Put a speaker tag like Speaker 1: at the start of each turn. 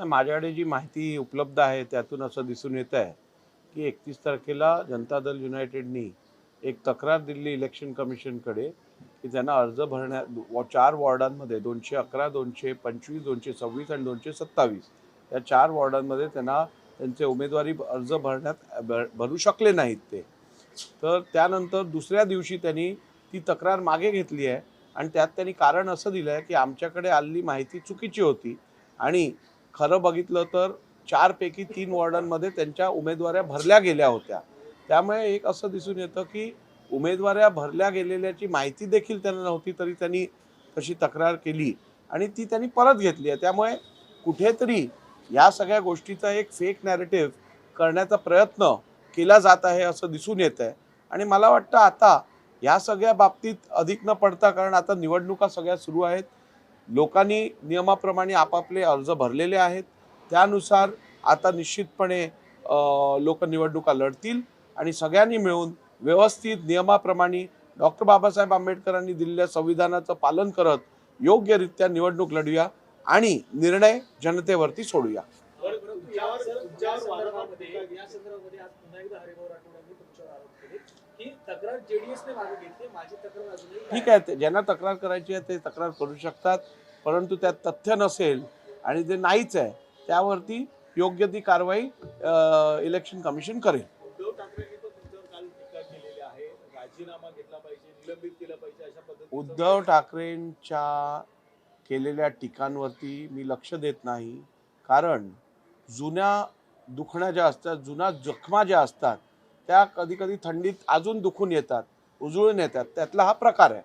Speaker 1: माझ्याकडे जी माहिती उपलब्ध आहे त्यातून असं दिसून येत आहे की 31 तारखेला जनता दल युनायटेडनी एक तक्रार दिली इलेक्शन कमिशनकडे की त्यांना अर्ज भरण्या 4 वॉर्डांमध्ये 211, 225, 226 आणि 227 या 4 वॉर्डांमध्ये त्यांना त्यांचे उमेदवारी अर्ज भरू शकले नाहीत ते. तर त्यानंतर दुसऱ्या दिवशी त्यांनी ती तक्रार मागे घेतली आहे आणि त्यात त्यांनी कारण असं दिलं आहे की आमच्याकडे आलेली माहिती चुकीची होती आणि खरं बघितलं तर 4 पैकी 3 वॉर्डांमध्ये त्यांच्या उमेदवाऱ्या भरल्या गेल्या होत्या. त्यामुळे एक असं दिसून येतं की उमेदवाऱ्या भरल्या गेलेल्याची माहिती देखील त्यांना नव्हती, तरी त्यांनी तशी तक्रार केली आणि ती त्यांनी परत घेतली आहे. त्यामुळे कुठेतरी या सगळ्या गोष्टीचा एक फेक नॅरेटिव्ह करण्याचा प्रयत्न केला जात आहे असं दिसून येत आहे. आणि मला वाटतं आता या सगळ्या बाबतीत अधिक न पडता, कारण आता निवडणुका सगळ्या सुरू आहेत, लोकांनी नियमाप्रमाणे आपापले अर्ज भरलेले आहेत, त्यानुसार आता निश्चितपणे लोक निवडणुका लढतील आणि सगळ्यांनी मिळून व्यवस्थित नियमाप्रमाणे डॉक्टर बाबासाहेब आंबेडकरांनी दिलेल्या संविधानाचं पालन करत योग्यरित्या निवडणूक लढूया आणि निर्णय जनतेवरती सोडूया. ठीक आहे, ज्यांना तक्रार करायची आहे ते तक्रार करू शकतात, परंतु त्यात तथ्य नसेल आणि जे नाहीच आहे त्यावरती योग्य ती कारवाई इलेक्शन कमिशन करेल. उद्धव ठाकरेंच्या केलेल्या टीकांवरती मी लक्ष देत नाही, कारण जुन्या दुखण्या ज्या असतात, जुन्या जखमा ज्या असतात त्या कधी कधी थंडीत अजून दुखून येतात, उजळून येतात, त्यातला हा प्रकार आहे.